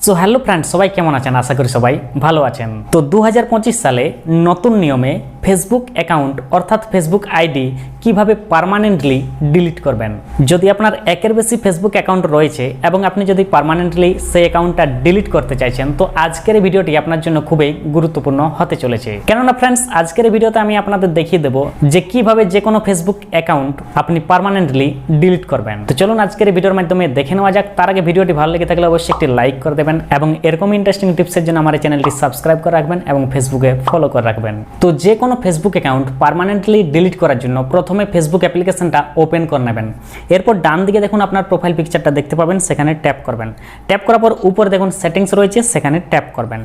So hello friends, সবাই কেমন আছেন? আশা করি সবাই ভালো আছেন। তো 2025 সালে নতুন নিয়মে ফেসবুক অ্যাকাউন্ট অর্থাৎ ফেসবুক আইডি কিভাবে পার্মানেন্টলি ডিলিট করবেন। যদি আপনার একের বেশি ফেসবুক অ্যাকাউন্ট রয়েছে এবং আপনি যদি পার্মানেন্টলি সেই অ্যাকাউন্টটা ডিলিট করতে চাইছেন, তো আজকের এই ভিডিওটি আপনার জন্য খুবই গুরুত্বপূর্ণ হতে চলেছে। কেননা ফ্রেন্ডস, আজকের এই ভিডিওতে আমি আপনাদের দেখিয়ে দেবো যে কিভাবে যে কোনো ফেসবুক অ্যাকাউন্ট আপনি পার্মানেন্টলি ডিলিট করবেন। তো চলুন আজকের এই ভিডিওর মাধ্যমে দেখে নেওয়া যাক। তার আগে ভিডিওটি ভালো লেগে থাকলে অবশ্যই একটি লাইক করে দেবেন এবং এরকম ইন্টারেস্টিং টিপসের জন্য আমার চ্যানেলটি সাবস্ক্রাইব করে রাখবেন এবং ফেসবুকে ফলো করে রাখবেন। তো যে কোনো ফেসবুক অ্যাকাউন্ট পার্মানেন্টলি ডিলিট করার জন্য প্রথমে ফেসবুক অ্যাপ্লিকেশনটা ওপেন করে নেবেন। এরপর ডান দিকে দেখুন আপনার প্রোফাইল পিকচারটা দেখতে পাবেন, সেখানে ট্যাপ করবেন। ট্যাপ করার পর উপরে দেখুন সেটিংস রয়েছে, সেখানে ট্যাপ করবেন।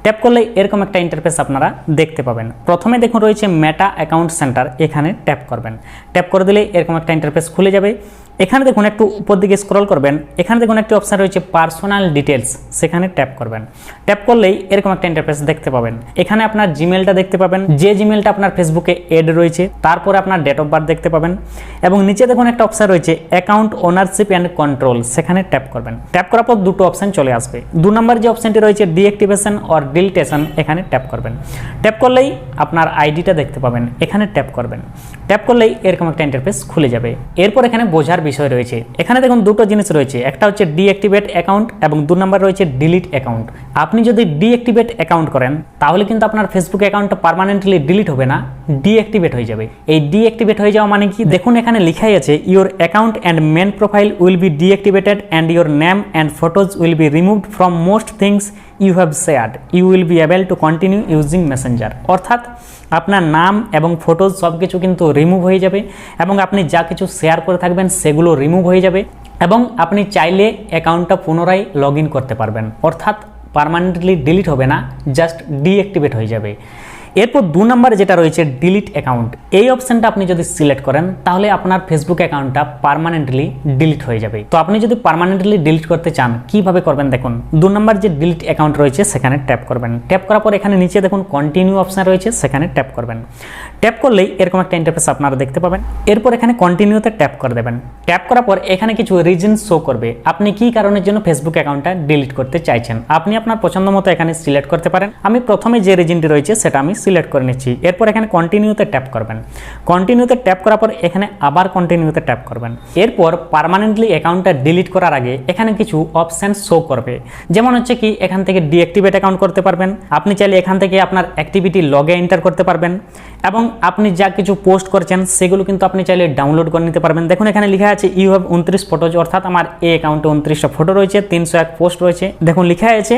ট্যাপ করলে এরকম একটা ইন্টারফেস আপনারা দেখতে পাবেন। প্রথমে দেখুন রয়েছে মেটা অ্যাকাউন্ট সেন্টার, এখানে ট্যাপ করবেন। ট্যাপ করে দিলে এরকম একটা ইন্টারফেস খুলে যাবে। এখানে দেখুন একটু উপর দিকে স্ক্রল করবেন, এখানে দেখুন একটি অপশন রয়েছে পার্সোনাল ডিটেলস, সেখানে ট্যাপ করবেন। ট্যাপ করলেই এরকম একটা ইন্টারফেস দেখতে পাবেন। এখানে আপনার জিমেলটা দেখতে পাবেন, যে জিমেলটা আপনার ফেসবুকে এড রয়েছে, তারপরে আপনার ডেট অফ বার্থ দেখতে পাবেন এবং নিচে দেখুন একটা অপশন রয়েছে অ্যাকাউন্ট ওনারশিপ অ্যান্ড কন্ট্রোল, সেখানে ট্যাপ করবেন। ট্যাপ করার পর দুটো অপশন চলে আসবে। 2 নম্বর যে অপশনটি রয়েছে ডিঅ্যাক্টিভেশন অর ডিলিটেশন, এখানে ট্যাপ করবেন। ট্যাপ করলেই আপনার আইডিটা দেখতে পাবেন, এখানে ট্যাপ করবেন। ট্যাপ করলেই এরকম একটা ইন্টারফেস খুলে যাবে। এরপর এখানে বোঝার বিষয় রয়েছে। এখানে দেখুন দুটো জিনিস রয়েছে, একটা হচ্ছে ডিঅ্যাক্টিভেট অ্যাকাউন্ট এবং 2 নম্বর রয়েছে ডিলিট অ্যাকাউন্ট। আপনি যদি ডিঅ্যাক্টিভেট অ্যাকাউন্ট করেন তাহলে কিন্তু আপনার ফেসবুক অ্যাকাউন্টটা পার্মানেন্টলি ডিলিট হবে না, ডিঅ্যাক্টিভেট হয়ে যাবে। এই ডিঅ্যাক্টিভেট হয়ে যাওয়া মানে কি, দেখুন এখানে লেখাই আছে your account and main profile will be deactivated and your name and photos will be removed from most things you have shared, you will be able to continue using Messenger. অর্থাৎ আপনার নাম এবং ফটোজ সব কিছু কিন্তু remove হয়ে যাবে এবং আপনি যা কিছু শেয়ার করে থাকবেন সেগুলো রিমুভ হয়ে যাবে এবং আপনি চাইলে অ্যাকাউন্টটা পুনরায় লগ ইন করতে পারবেন। অর্থাৎ পার্মানেন্টলি ডিলিট হবে না, জাস্ট ডিঅ্যাক্টিভেট হয়ে যাবে। এরপর 2 নম্বরে যেটা রয়েছে ডিলিট অ্যাকাউন্ট, এই অপশনটা আপনি যদি সিলেক্ট করেন তাহলে আপনার ফেসবুক অ্যাকাউন্টটা পার্মানেন্টলি ডিলিট হয়ে যাবে। তো আপনি যদি পার্মানেন্টলি ডিলিট করতে চান কিভাবে করবেন দেখুন। 2 নম্বর যে ডিলিট অ্যাকাউন্ট রয়েছে সেখানে ট্যাপ করবেন। ট্যাপ করার পর এখানে নিচে দেখুন কন্টিনিউ অপশন রয়েছে, সেখানে ট্যাপ করবেন। ট্যাপ করলেই এরকম একটা ইন্টারফেস আপনারা দেখতে পাবেন। এরপর এখানে কন্টিনিউতে ট্যাপ করে দেবেন। ট্যাপ করার পর এখানে কিছু রিজন শো করবে, আপনি কি কারণের জন্য ফেসবুক অ্যাকাউন্টটা ডিলিট করতে চাইছেন। আপনি আপনার পছন্দ মতো এখানে সিলেক্ট করতে পারেন। আমি প্রথমে যে রিজনটি রয়েছে সেটা আমি সিলেক্ট করে নিচ্ছি। এরপর এখানে কন্টিনিউতে ট্যাপ করবেন। কন্টিনিউতে ট্যাপ করার পর এখানে আবার কন্টিনিউতে ট্যাপ করবেন। এরপর পার্মানেন্টলি অ্যাকাউন্টটা ডিলিট করার আগে এখানে কিছু অপশন শো করবে, যেমন হচ্ছে কি এখান থেকে ডিঅ্যাক্টিভেট অ্যাকাউন্ট করতে পারবেন। আপনি চাইলে এখান থেকে আপনার অ্যাক্টিভিটি লগে এন্টার করতে পারবেন এবং আপনি যা কিছু পোস্ট করছেন সেগুলো কিন্তু আপনি চাইলে ডাউনলোড করে নিতে পারবেন। দেখুন এখানে লেখা আছে ইউ হ্যাভ 29 ফটোজ, অর্থাৎ আমার এই অ্যাকাউন্টে 29টা ফটো রয়েছে, 301 পোস্ট রয়েছে। দেখুন লেখা আছে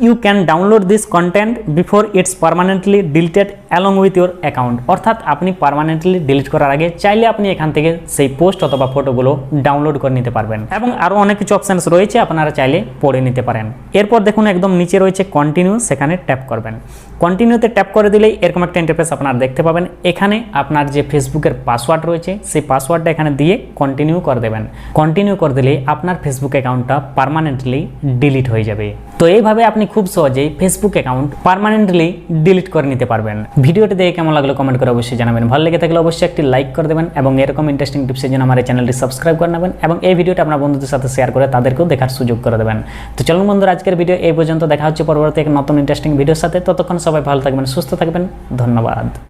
you can download this content before it's permanently deleted along with your account, অর্থাৎ আপনি পার্মানেন্টলি ডিলিট করার আগে চাইলে আপনি এখান থেকে সেই পোস্ট অথবা ফটোগুলো ডাউনলোড করে নিতে পারবেন এবং আরও অনেক কিছু অপশানস রয়েছে, আপনারা চাইলে পড়ে নিতে পারেন। এরপর দেখুন একদম নিচে রয়েছে কন্টিনিউ, সেখানে ট্যাপ করবেন। কন্টিনিউতে ট্যাপ করে দিলেই এরকম একটা ইন্টারফেস আপনারা দেখতে পাবেন। এখানে আপনার যে ফেসবুকের পাসওয়ার্ড রয়েছে সেই পাসওয়ার্ডটা এখানে দিয়ে কন্টিনিউ করে দেবেন। কন্টিনিউ করে দিলে আপনার ফেসবুক অ্যাকাউন্টটা পার্মানেন্টলি ডিলিট হয়ে যাবে। তো এইভাবে আপনি খুব সহজেই ফেসবুক অ্যাকাউন্ট পার্মানেন্টলি ডিলিট করে নিতে পারবেন। ভিডিওটি দেখে কেমন লাগলো কমেন্ট করে অবশ্যই জানাবেন। ভালো লেগে থাকলে অবশ্যই একটি লাইক করে দেবেন এবং এরকম ইন্টারেস্টিং টিপসের জন্য আমার চ্যানেলটি সাবস্ক্রাইব করে নেবেন এবং এই ভিডিওটা আপনার বন্ধুদের সাথে শেয়ার করে তাদেরকেও দেখার সুযোগ করে দেবেন। তো চলুন বন্ধুরা, আজকের ভিডিও এই পর্যন্ত। দেখা হচ্ছে পরবর্তী এক নতুন ইন্টারেস্টিং ভিডিওর সাথে। ততক্ষণ সবাই ভালো থাকবেন, সুস্থ থাকবেন। ধন্যবাদ।